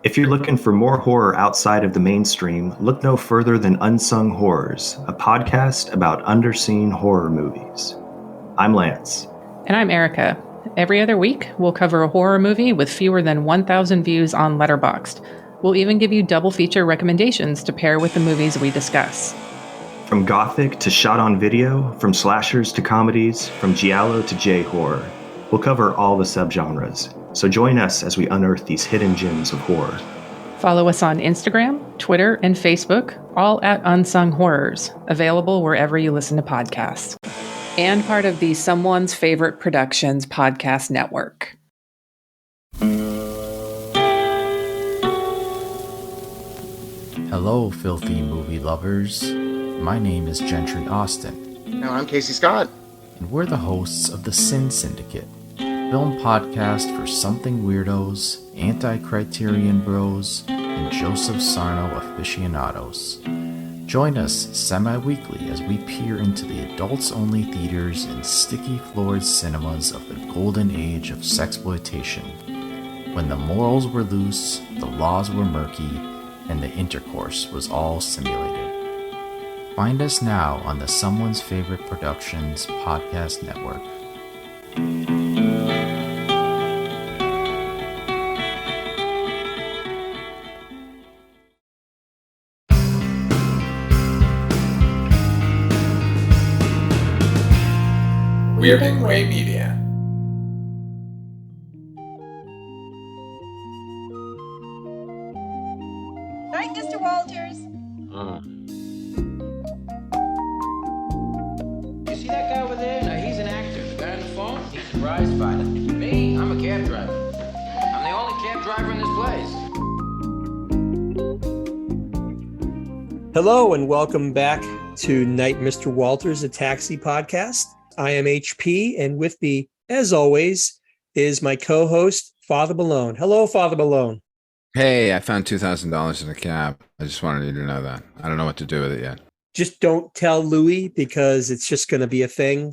If you're looking for more horror outside of the mainstream, look no further than Unsung Horrors, a podcast about underseen horror movies. I'm Lance. And I'm Erica. Every other week, we'll cover a horror movie with fewer than 1,000 views on Letterboxd. We'll even give you double feature recommendations to pair with the movies we discuss. From gothic to shot on video, from slashers to comedies, from giallo to J-horror, we'll cover all the subgenres. So join us as we unearth these hidden gems of horror. Follow us on Instagram, Twitter, and Facebook, all at Unsung Horrors, available wherever you listen to podcasts. And part of the Someone's Favorite Productions podcast network. Hello, filthy movie lovers. My name is Gentry Austin. And I'm Casey Scott. And we're the hosts of the Sin Syndicate, film podcast for something weirdos, anti-criterion bros, and Joseph Sarno aficionados. Join us semi-weekly as we peer into the adults-only theaters and sticky-floored cinemas of the golden age of sexploitation, when the morals were loose, the laws were murky, and the intercourse was all simulated. Find us now on the Someone's Favorite Productions podcast network. Weirding Way Media. Night, Mr. Walters. You see that guy over there? No, he's an actor. The guy on the phone, he's a prize fighter. Me, I'm a cab driver. I'm the only cab driver in this place. Hello and welcome back to Night, Mr. Walters, a taxi podcast. I am HP, and with me, as always, is my co-host, Father Malone. Hello, Father Malone. Hey, I found $2,000 in a cab. I just wanted you to know that. I don't know what to do with it yet. Just don't tell Louis because it's just going to be a thing.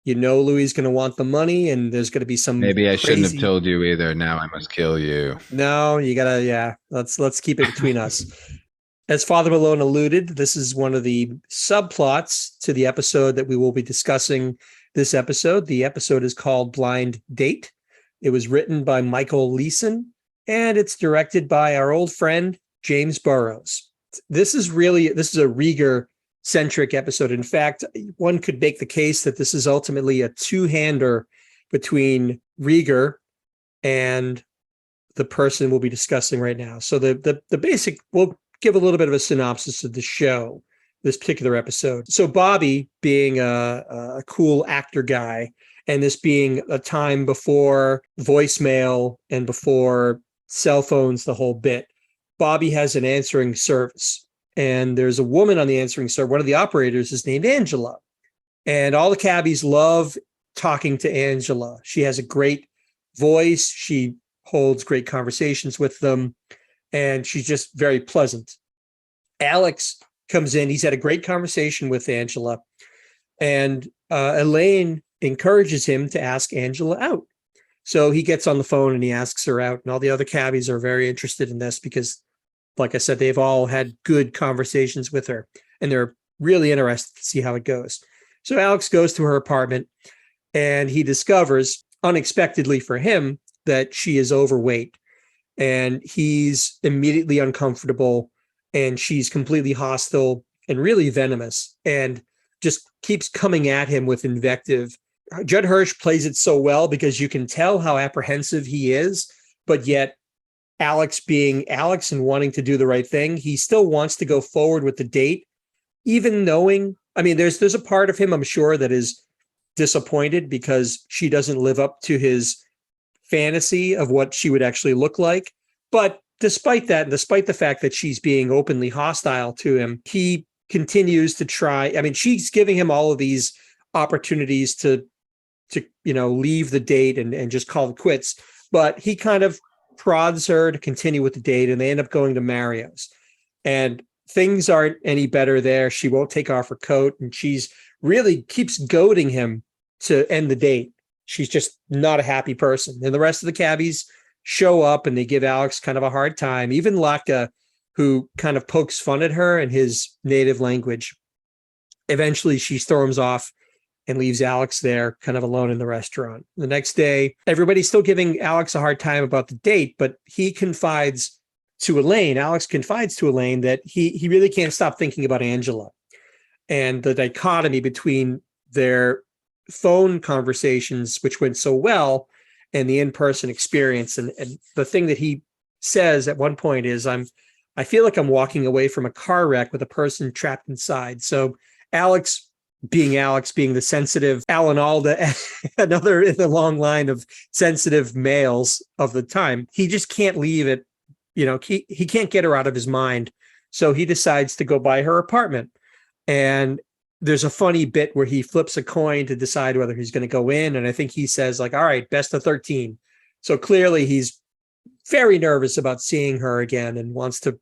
You know Louis is going to want the money, and there's going to be some Maybe I shouldn't have crazy... told you either. Now I must kill you. No, you got to, yeah. Let's keep it between us. As Father Malone alluded, this is one of the subplots to the episode that we will be discussing this episode. The episode is called Blind Date. It was written by Michael Leeson, and it's directed by our old friend, James Burrows. This is a Reiger-centric episode. In fact, one could make the case that this is ultimately a two-hander between Reiger and the person we'll be discussing right now. So the basic... We'll give a little bit of a synopsis of the show, this particular episode. So Bobby, being a cool actor guy, and this being a time before voicemail and before cell phones, the whole bit, Bobby has an answering service. And there's a woman on the answering service. One of the operators is named Angela. And all the cabbies love talking to Angela. She has a great voice. She holds great conversations with them. And she's just very pleasant. Alex comes in. He's had a great conversation with Angela. And Elaine encourages him to ask Angela out. So he gets on the phone and he asks her out. And all the other cabbies are very interested in this because, like I said, they've all had good conversations with her. And they're really interested to see how it goes. So Alex goes to her apartment and he discovers, unexpectedly for him, that she is overweight. And he's immediately uncomfortable, and she's completely hostile and really venomous and just keeps coming at him with invective. Judd Hirsch plays it so well because you can tell how apprehensive he is, but yet Alex being Alex and wanting to do the right thing, he still wants to go forward with the date, even knowing, I mean, there's a part of him, I'm sure, that is disappointed because she doesn't live up to his fantasy of what she would actually look like. But despite that, despite the fact that she's being openly hostile to him, he continues to try. I mean, she's giving him all of these opportunities to leave the date and just call it quits. But he kind of prods her to continue with the date, and they end up going to Mario's. And things aren't any better there. She won't take off her coat, and she's really keeps goading him to end the date. She's just not a happy person. And the rest of the cabbies show up and they give Alex kind of a hard time. Even Latka, who kind of pokes fun at her in his native language. Eventually, she storms off and leaves Alex there kind of alone in the restaurant. The next day, everybody's still giving Alex a hard time about the date, but he confides to Elaine, Alex confides to Elaine that he really can't stop thinking about Angela. And the dichotomy between their phone conversations, which went so well, and the in-person experience. And the thing that he says at one point is, I feel like I'm walking away from a car wreck with a person trapped inside. So Alex being the sensitive Alan Alda, another in the long line of sensitive males of the time, he just can't leave it. He can't get her out of his mind. So he decides to go by her apartment. And there's a funny bit where he flips a coin to decide whether he's going to go in. And I think he says, like, all right, best of 13. So clearly he's very nervous about seeing her again and wants to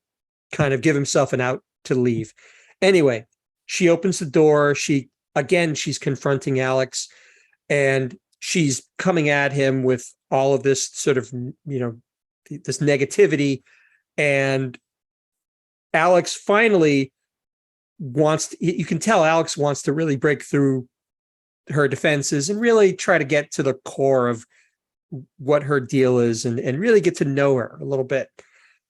kind of give himself an out to leave. Anyway, she opens the door. She's confronting Alex, and she's coming at him with all of this sort of, this negativity. And Alex finally you can tell Alex wants to really break through her defenses and really try to get to the core of what her deal is and really get to know her a little bit.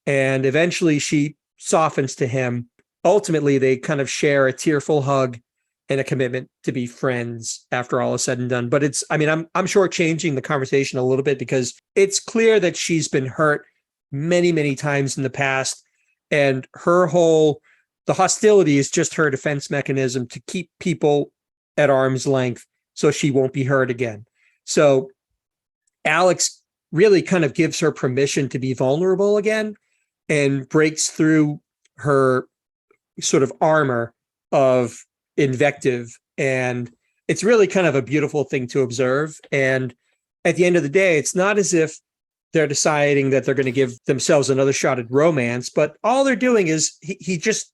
And eventually she softens to him. Ultimately, they kind of share a tearful hug and a commitment to be friends after all is said and done. But I'm shortchanging the conversation a little bit because it's clear that she's been hurt many, many times in the past. And the hostility is just her defense mechanism to keep people at arm's length so she won't be hurt again. So Alex really kind of gives her permission to be vulnerable again and breaks through her sort of armor of invective. And it's really kind of a beautiful thing to observe. And at the end of the day, it's not as if they're deciding that they're going to give themselves another shot at romance, but all they're doing is he just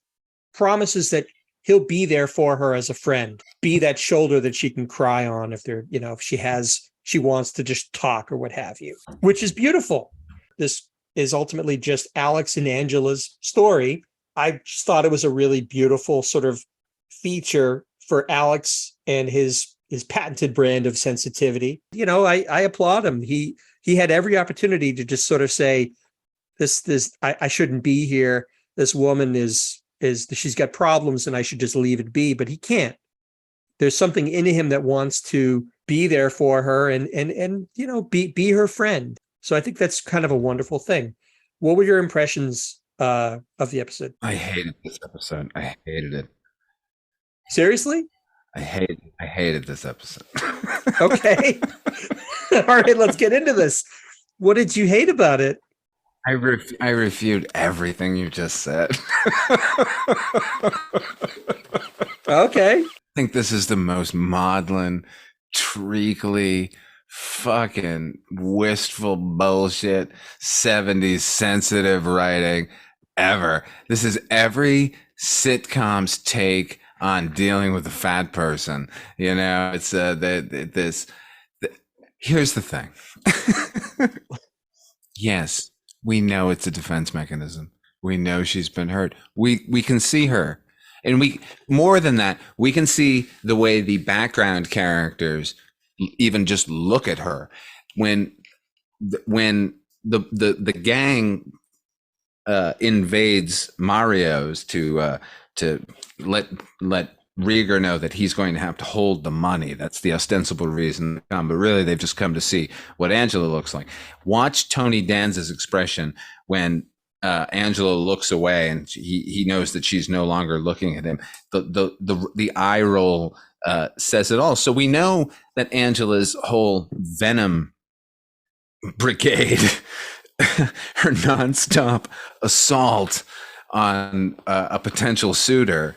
promises that he'll be there for her as a friend, be that shoulder that she can cry on if she wants to just talk or what have you, which is beautiful. This is ultimately just Alex and Angela's story. I just thought it was a really beautiful sort of feature for Alex and his patented brand of sensitivity. I applaud him. He had every opportunity to just sort of say, I shouldn't be here. This woman she's got problems and I should just leave it be, but he can't. There's something in him that wants to be there for her and be her friend. So I think that's kind of a wonderful thing. What were your impressions of the episode? I hated this episode. I hated it. Seriously? I hated this episode. Okay. All right, let's get into this. What did you hate about it? I refute everything you just said. Okay. I think this is the most maudlin, treacly, fucking wistful bullshit 70s sensitive writing ever. This is every sitcom's take on dealing with a fat person. It's here's the thing. Yes, we know it's a defense mechanism. We know she's been hurt. We can see her. And more than that, we can see the way the background characters even just look at her. When the gang invades Mario's to let Reiger know that he's going to have to hold the money. That's the ostensible reason to come, but really they've just come to see what Angela looks like. Watch Tony Danza's expression when Angela looks away and he knows that she's no longer looking at him. The eye roll says it all. So we know that Angela's whole venom brigade, her nonstop assault on a potential suitor,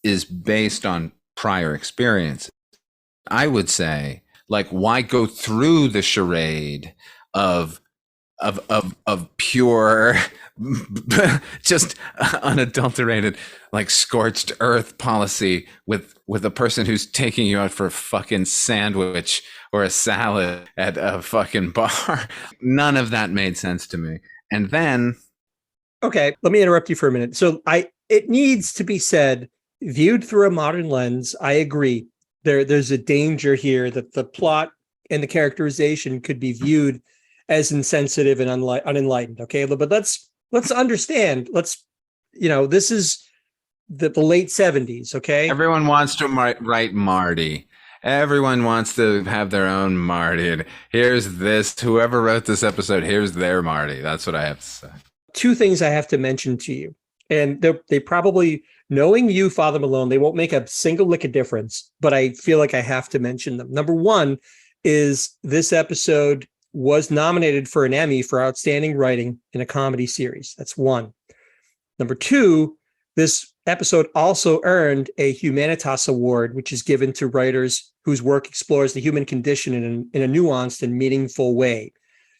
is based on prior experience. I would say, why go through the charade of pure, just unadulterated, scorched earth policy with a person who's taking you out for a fucking sandwich or a salad at a fucking bar. None of that made sense to me. And then, okay, let me interrupt you for a minute. So it needs to be said, viewed through a modern lens, I agree. There's a danger here that the plot and the characterization could be viewed as insensitive and unenlightened. Okay, but let's understand. This is the late 70s. Okay, everyone wants to write Marty. Everyone wants to have their own Marty. And here's this, whoever wrote this episode, here's their Marty. That's what I have to say. Two things I have to mention to you. And they probably, knowing you, Father Malone, they won't make a single lick of difference, but I feel like I have to mention them. Number one is this episode was nominated for an Emmy for outstanding writing in a comedy series. That's one. Number two, this episode also earned a Humanitas Award, which is given to writers whose work explores the human condition in a nuanced and meaningful way.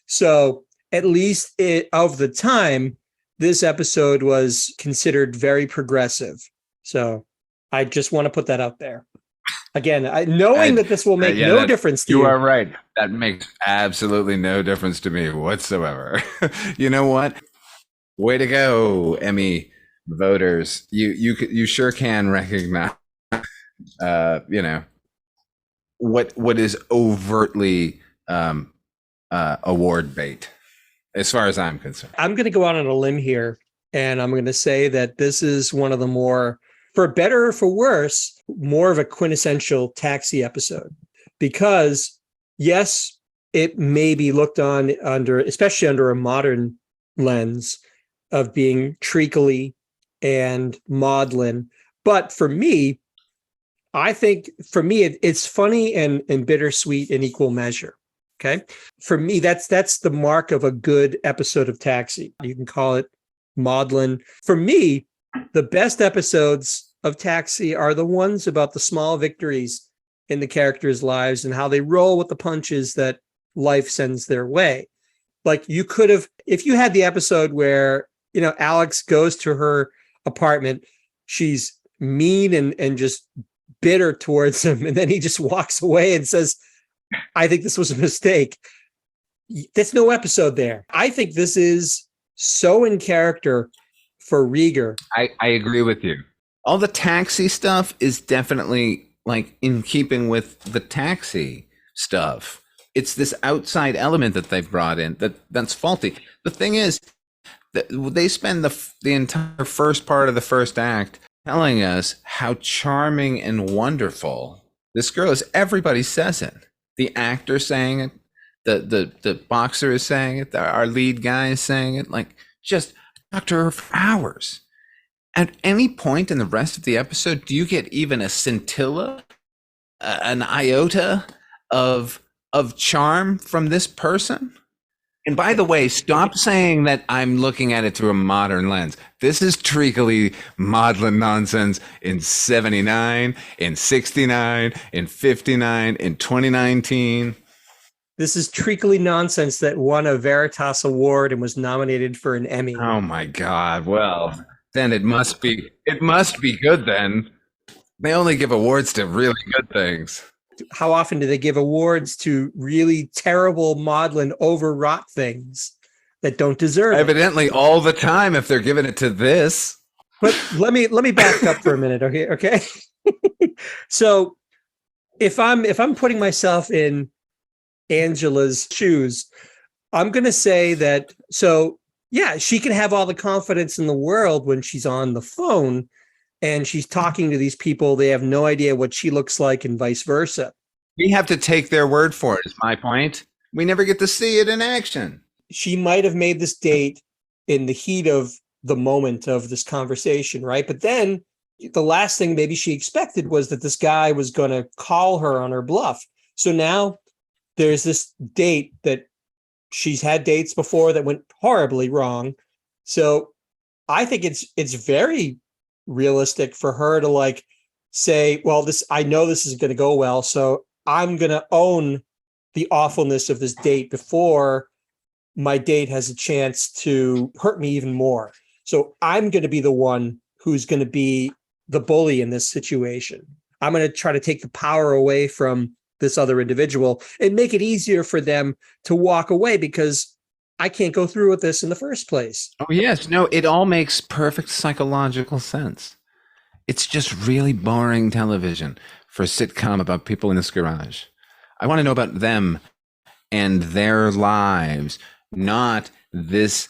So at least of the time, this episode was considered very progressive. So I just want to put that out there. Again, knowing that this will make no difference to you. You are right. That makes absolutely no difference to me whatsoever. You know what? Way to go, Emmy voters. You sure can recognize what is overtly award bait, as far as I'm concerned. I'm going to go out on a limb here, and I'm going to say that this is one of the more, for better or for worse, more of a quintessential Taxi episode. Because, yes, it may be looked on especially under a modern lens of being treacly and maudlin. But for me, I think it's funny and bittersweet in equal measure. Okay. For me, that's the mark of a good episode of Taxi. You can call it maudlin. For me, the best episodes of Taxi are the ones about the small victories in the characters' lives and how they roll with the punches that life sends their way. Like you could have, if you had the episode where, Alex goes to her apartment, she's mean and just bitter towards him, and then he just walks away and says, I think this was a mistake. There's no episode there. I think this is so in character for Reiger. I agree with you. All the Taxi stuff is definitely like in keeping with the Taxi stuff. It's this outside element that they've brought in that's faulty. The thing is that they spend the entire first part of the first act telling us how charming and wonderful this girl is. Everybody says it. The actor saying it, the boxer is saying it, our lead guy is saying it, like just talk to her for hours. At any point in the rest of the episode, do you get even a scintilla, an iota of charm from this person? And by the way, stop saying that I'm looking at it through a modern lens. This is treacly maudlin nonsense in 79, in 69, in 59, in 2019. This is treacly nonsense that won a Veritas Award and was nominated for an Emmy. Oh my God. Well, then it must be good then. They only give awards to really good things. How often do they give awards to really terrible, maudlin, overwrought things that don't deserve Evidently it? All the time if they're giving it to this. But let me back up for a minute, okay? So if I'm putting myself in Angela's shoes, I'm going to say that, so yeah, she can have all the confidence in the world when she's on the phone and she's talking to these people. They have no idea what she looks like and vice versa. We have to take their word for it, is my point. We never get to see it in action. She might have made this date in the heat of the moment of this conversation, right? But then the last thing maybe she expected was that this guy was going to call her on her bluff. So now there's this date that she's had dates before that went horribly wrong. So I think it's very realistic for her to like say, well, I know this is going to go well, so I'm going to own the awfulness of this date before my date has a chance to hurt me even more. So I'm going to be the one who's going to be the bully in this situation. I'm going to try to take the power away from this other individual and make it easier for them to walk away because I can't go through with this in the first place. Oh, yes. No, it all makes perfect psychological sense. It's just really boring television for a sitcom about people in this garage. I want to know about them and their lives, not this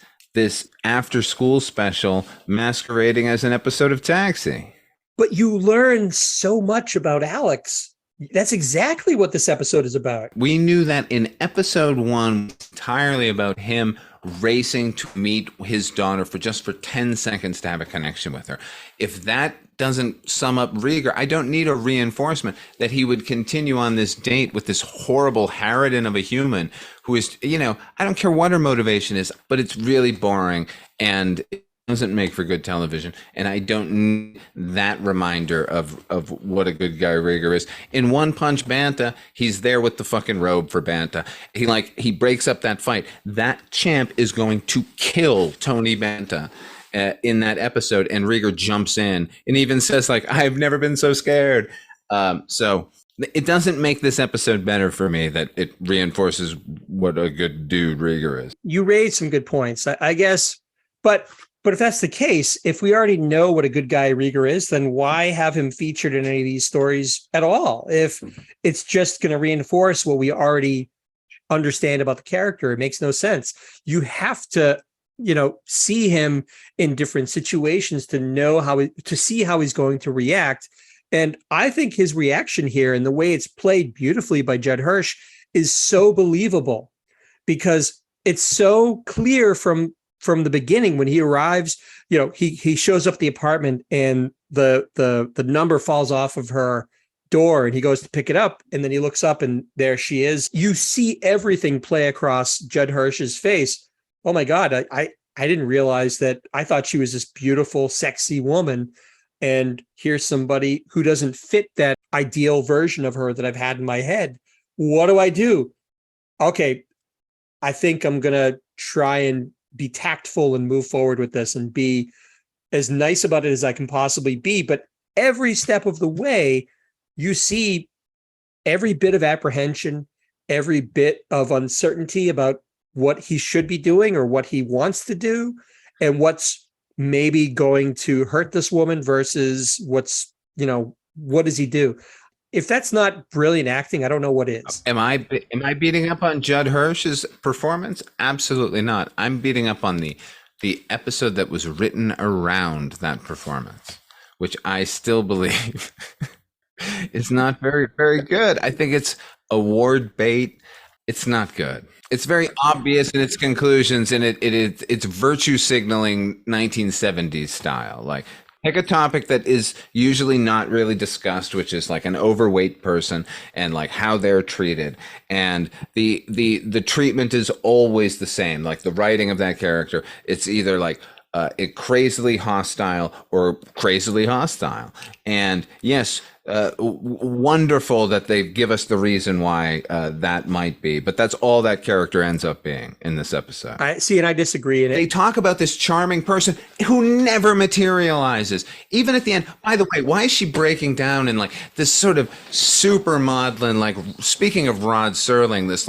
after school special masquerading as an episode of Taxi. But you learn so much about Alex. That's exactly what this episode is about. We knew that in episode 1, entirely about him racing to meet his daughter for 10 seconds to have a connection with her. If that doesn't sum up Reiger, I don't need a reinforcement that he would continue on this date with this horrible harridan of a human who is, I don't care what her motivation is, but it's really boring and it doesn't make for good television. And I don't need that reminder of what a good guy Reiger is. In One Punch Banta, he's there with the fucking robe for Banta. He breaks up that fight. That champ is going to kill Tony Banta in that episode, and Reiger jumps in and even says, I've never been so scared. So it doesn't make this episode better for me that it reinforces what a good dude Reiger is. You raised some good points, I guess, but if that's the case, if we already know what a good guy Reiger is, then why have him featured in any of these stories at all? If it's just going to reinforce what we already understand about the character, it makes no sense. You have to see him in different situations to see how he's going to react. And I think his reaction here and the way it's played beautifully by Judd Hirsch is so believable because it's so clear from the beginning when he arrives. He shows up at the apartment and the number falls off of her door and he goes to pick it up and then he looks up and there she is. You see everything play across Judd Hirsch's face. Oh my God, I didn't realize that. I thought she was this beautiful, sexy woman. And here's somebody who doesn't fit that ideal version of her that I've had in my head. What do I do? Okay, I think I'm going to try and be tactful and move forward with this and be as nice about it as I can possibly be. But every step of the way, you see every bit of apprehension, every bit of uncertainty about what he should be doing or what he wants to do and what's maybe going to hurt this woman versus what does he do? If that's not brilliant acting, I don't know what is. Am I beating up on Judd Hirsch's performance? Absolutely not. I'm beating up on the episode that was written around that performance, which I still believe is not very, very good. I think it's award bait. It's not good. It's very obvious in its conclusions, and it's virtue signaling 1970s style. Pick a topic that is usually not really discussed, which is an overweight person and how they're treated. And the treatment is always the same. The writing of that character, it's either crazily hostile or crazily hostile. And yes, wonderful that they give us the reason why that might be, but that's all that character ends up being in this episode. I see, and I disagree. They talk about this charming person who never materializes, even at the end. By the way, why is she breaking down in this sort of super maudlin, speaking of Rod Serling, this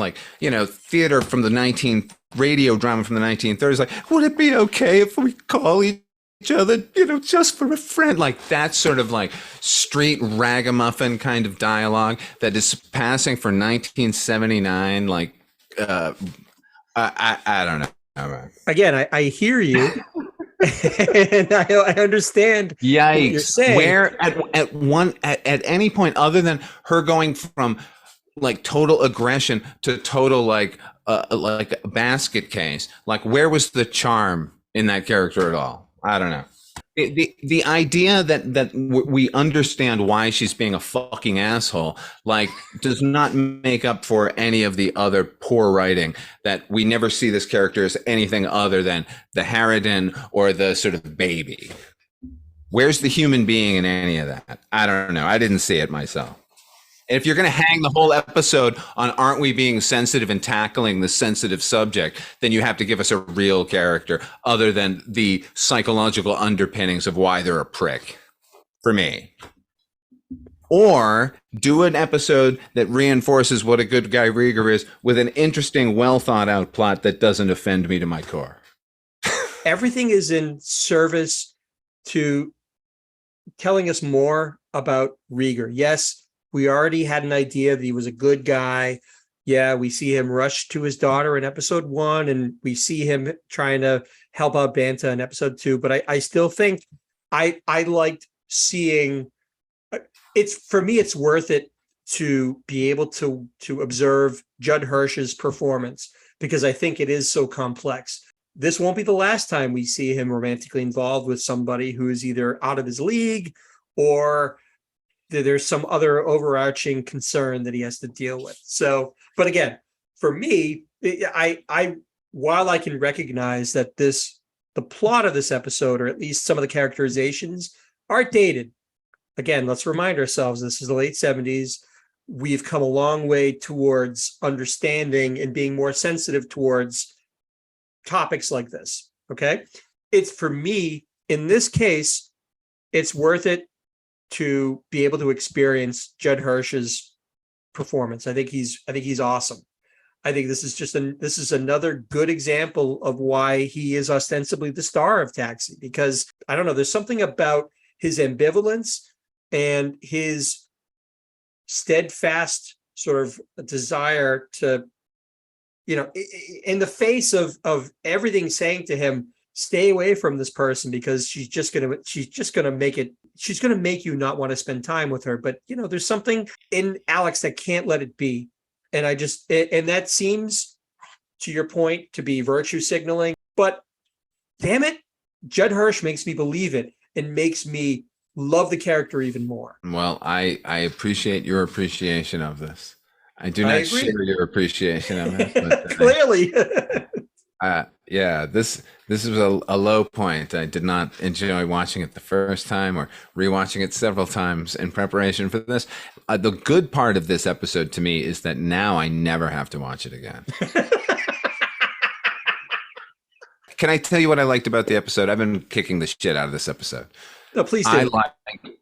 theater from the radio drama from the 1930s, would it be okay if we call each other, just for a friend? That sort of street ragamuffin kind of dialogue that is passing for 1979. I don't know. Again, I hear you. And I understand. Yikes. What you're saying. Where at any point other than her going from total aggression to total a basket case, where was the charm in that character at all? I don't know. The idea that we understand why she's being a fucking asshole, does not make up for any of the other poor writing, that we never see this character as anything other than the harridan or the sort of baby. Where's the human being in any of that? I don't know. I didn't see it myself. And if you're going to hang the whole episode on aren't we being sensitive and tackling the sensitive subject, then you have to give us a real character other than the psychological underpinnings of why they're a prick, for me. Or do an episode that reinforces what a good guy Reiger is with an interesting, well thought out plot that doesn't offend me to my core. Everything is in service to telling us more about Reiger. Yes, we already had an idea that he was a good guy. Yeah, we see him rush to his daughter in episode 1, and we see him trying to help out Banta in episode 2. But I still think I liked seeing it's, for me, it's worth it to be able to observe Judd Hirsch's performance, because I think it is so complex. This won't be the last time we see him romantically involved with somebody who is either out of his league or there's some other overarching concern that he has to deal with. So, but again, for me, I while I can recognize that the plot of this episode, or at least some of the characterizations, are dated. Again, let's remind ourselves, this is the late 70s. We've come a long way towards understanding and being more sensitive towards topics like this. Okay. It's, for me, in this case, it's worth it to be able to experience Judd Hirsch's performance. I think he's awesome. I think this is another good example of why he is ostensibly the star of Taxi, because I don't know, there's something about his ambivalence and his steadfast sort of desire to, in the face of everything saying to him, stay away from this person because she's just gonna make you not want to spend time with her. But there's something in Alex that can't let it be. And and that seems, to your point, to be virtue signaling. But damn it, Judd Hirsch makes me believe it and makes me love the character even more. Well, I appreciate your appreciation of this. I do not share your appreciation of it. But Clearly. Yeah, this was a low point. I did not enjoy watching it the first time or rewatching it several times in preparation for this. The good part of this episode to me is that now I never have to watch it again. Can I tell you what I liked about the episode? I've been kicking the shit out of this episode. No, please do.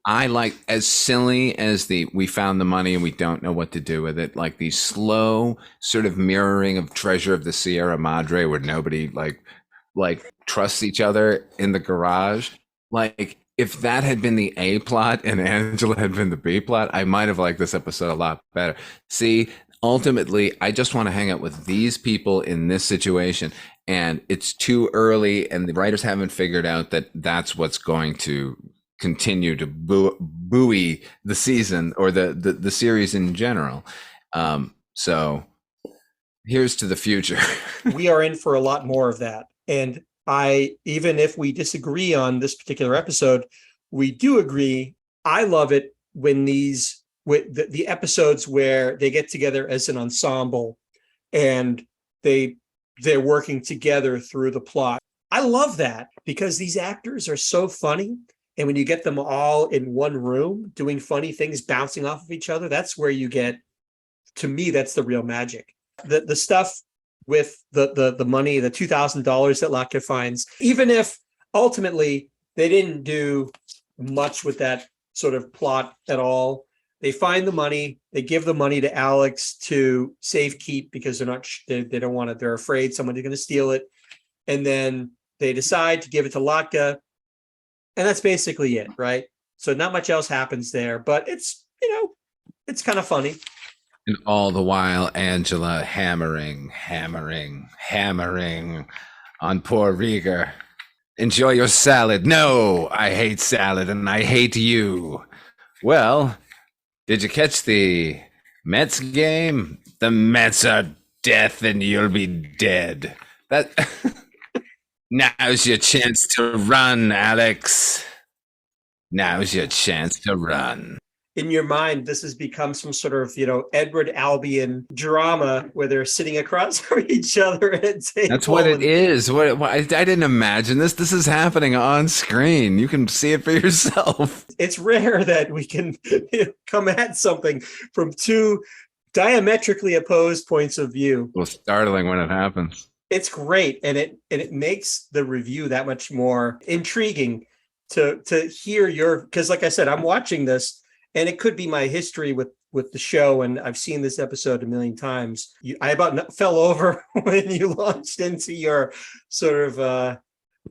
I like as silly as we found the money and we don't know what to do with it, like the slow sort of mirroring of Treasure of the Sierra Madre, where nobody like trusts each other in the garage. Like, if that had been the A plot and Angela had been the B plot, I might have liked this episode a lot better. See, ultimately, I just want to hang out with these people in this situation. And it's too early, and the writers haven't figured out that that's what's going to continue to buoy the season or the series in general. So here's to the future. We are in for a lot more of that. And even if we disagree on this particular episode, we do agree. I love it when with the episodes where they get together as an ensemble and they're working together through the plot. I love that because these actors are so funny. And when you get them all in one room doing funny things, bouncing off of each other, that's where you get, to me, that's the real magic. The stuff with the money, the $2,000 that Latka finds, even if ultimately they didn't do much with that sort of plot at all, they find the money, they give the money to Alex to safekeep because they don't want it. They're afraid someone's going to steal it. And then they decide to give it to Latka. And that's basically it, right? So not much else happens there, but it's kind of funny. And all the while, Angela hammering on poor Reiger. Enjoy your salad. No, I hate salad and I hate you. Well, did you catch the Mets game? The Mets are death and you'll be dead. That now's your chance to run, Alex. Now's your chance to run. In your mind, this has become some sort of, Edward Albion drama where they're sitting across from each other at a table. That's what it is. I didn't imagine this. This is happening on screen. You can see it for yourself. It's rare that we can come at something from two diametrically opposed points of view. Well, startling when it happens. It's great, and it makes the review that much more intriguing to hear because, like I said, I'm watching this and it could be my history with the show, and I've seen this episode a million times. I about fell over when you launched into your sort of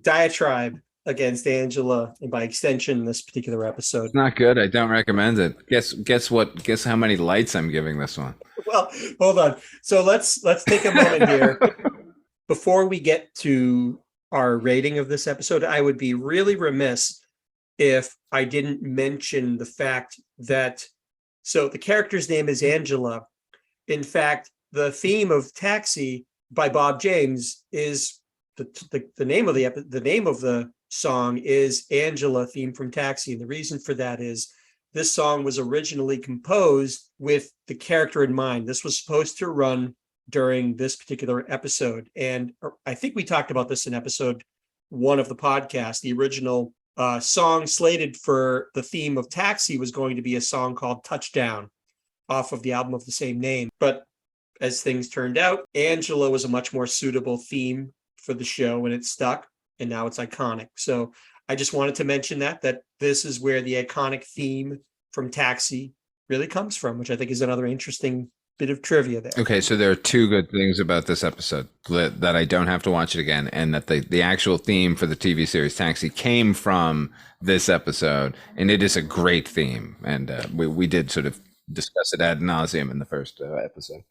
diatribe against Angela, and by extension, this particular episode. It's not good. I don't recommend it. Guess how many lights I'm giving this one. Well, hold on. So let's take a moment here. Before we get to our rating of this episode, I would be really remiss if I didn't mention the fact that, so the character's name is Angela. In fact, the theme of Taxi by Bob James is the name of the song is Angela, theme from Taxi. And the reason for that is this song was originally composed with the character in mind. This was supposed to run during this particular episode. And I think we talked about this in episode 1 of the podcast. The original song slated for the theme of Taxi was going to be a song called Touchdown off of the album of the same name. But as things turned out, Angela was a much more suitable theme for the show, and it stuck, and now it's iconic. So I just wanted to mention that this is where the iconic theme from Taxi really comes from, which I think is another interesting bit of trivia there. Okay, so there are two good things about this episode, that I don't have to watch it again, and that the actual theme for the TV series Taxi came from this episode, and it is a great theme, and we did sort of discuss it ad nauseum in the first episode.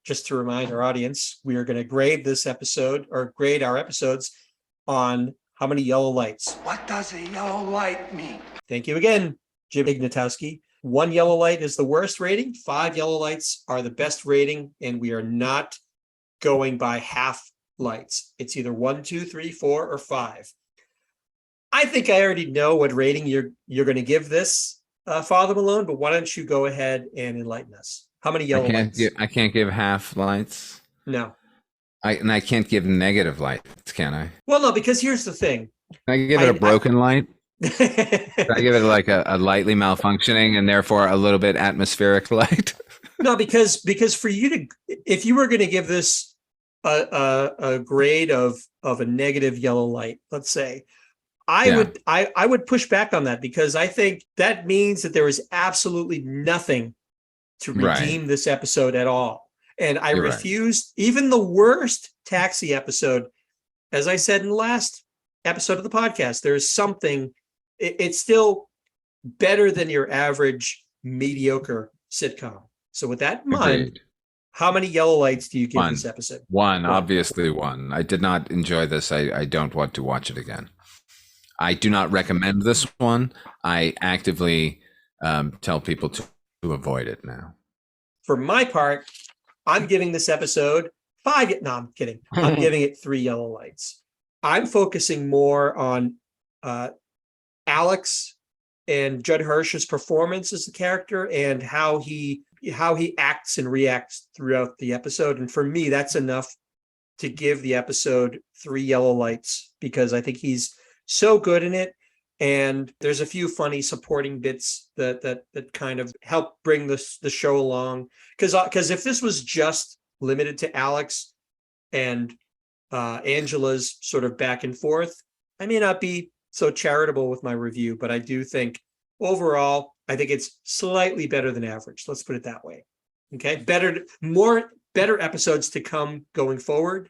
Just to remind our audience, we are going to grade this episode, or grade our episodes, on how many yellow lights. What does a yellow light mean? Thank you again, Jim Ignatowski. 1 yellow light is the worst rating. 5 yellow lights are the best rating, and we are not going by half lights. It's either 1, 2, 3, 4, or 5. I think I already know what rating you're going to give this, Father Malone, but why don't you go ahead and enlighten us? How many yellow lights? I can't give half lights. No. I can't give negative lights, can I? Well, no, because here's the thing. Can I give it a broken light? Can I give it like a lightly malfunctioning and therefore a little bit atmospheric light? No, because for you to, if you were going to give this a grade of a negative yellow light, let's say, I would push back on that, because I think that means that there is absolutely nothing to redeem this episode at all. And I refused even the worst Taxi episode. As I said in the last episode of the podcast, there's something, it's still better than your average mediocre sitcom. So with that in mind, how many yellow lights do you give this episode? One, obviously one. I did not enjoy this. I don't want to watch it again. I do not recommend this one. I actively tell people to avoid it now. For my part, I'm giving this episode 5. No, I'm kidding. I'm giving it 3 yellow lights. I'm focusing more on Alex and Judd Hirsch's performance as the character, and how he acts and reacts throughout the episode. And for me, that's enough to give the episode 3 yellow lights, because I think he's so good in it. And there's a few funny supporting bits that kind of help bring the show along. Because if this was just limited to Alex and Angela's sort of back and forth, I may not be so charitable with my review, but I do think overall, I think it's slightly better than average. Let's put it that way. Okay, better episodes to come going forward,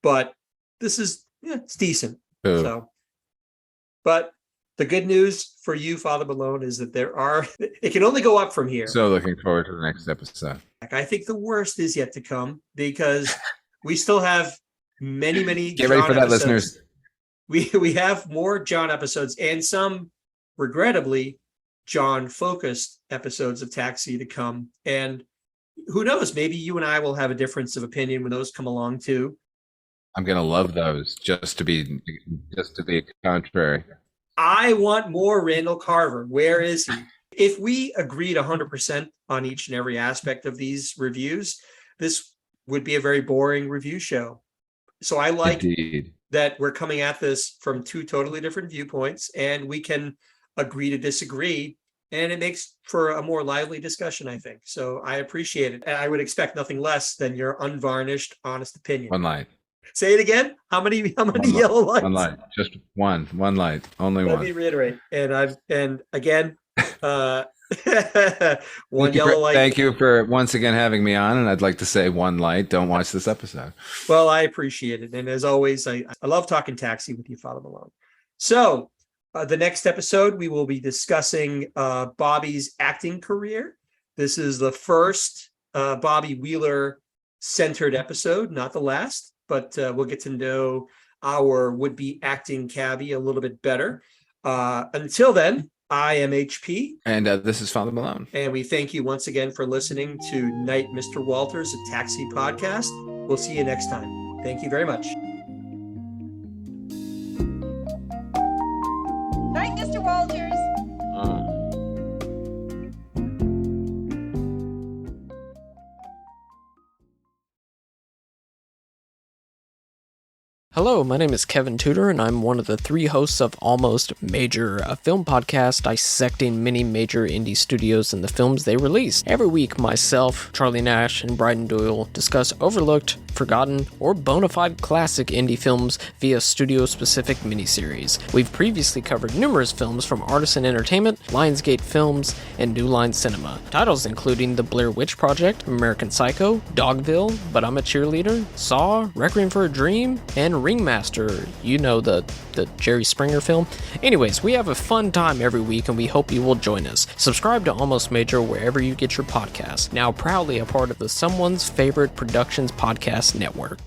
but this is it's decent. Ooh. So, but the good news for you, Father Malone, is that it can only go up from here. So looking forward to the next episode. I think the worst is yet to come, because we still have many Get ready for that, episodes. listeners. We have more John episodes, and some, regrettably, John-focused episodes of Taxi to come. And who knows, maybe you and I will have a difference of opinion when those come along too. I'm gonna love those, just to be contrary. I want more Randall Carver. Where is he? If we agreed 100% on each and every aspect of these reviews, this would be a very boring review show. So I like that we're coming at this from 2 totally different viewpoints, and we can agree to disagree, and it makes for a more lively discussion, I think. So I appreciate it. And I would expect nothing less than your unvarnished, honest opinion. 1 light. Say it again. How many yellow lights? 1 light. Just one light. Only Let one. me reiterate. And again, One yellow light. Thank you for once again having me on. And I'd like to say one light. Don't watch this episode. Well, I appreciate it. And as always, I love talking taxi with you, Father Malone. So the next episode, we will be discussing Bobby's acting career. This is the first Bobby Wheeler centered episode, not the last, but we'll get to know our would-be acting cabbie a little bit better. Until then, I am HP. And this is Father Malone. And we thank you once again for listening to Night Mr. Walters, a taxi podcast. We'll see you next time. Thank you very much. Night, Mr. Walters. Hello, my name is Kevin Tudor, and I'm one of the 3 hosts of Almost Major, a film podcast dissecting many major indie studios and the films they release. Every week, myself, Charlie Nash, and Bryden Doyle discuss overlooked, forgotten, or bona fide classic indie films via studio-specific miniseries. We've previously covered numerous films from Artisan Entertainment, Lionsgate Films, and New Line Cinema. Titles including The Blair Witch Project, American Psycho, Dogville, But I'm a Cheerleader, Saw, Requiem for a Dream, and Ringmaster, you know, the Jerry Springer film. Anyways, we have a fun time every week and we hope you will join us. Subscribe to Almost Major wherever you get your podcasts. Now proudly a part of the Someone's Favorite Productions podcast network.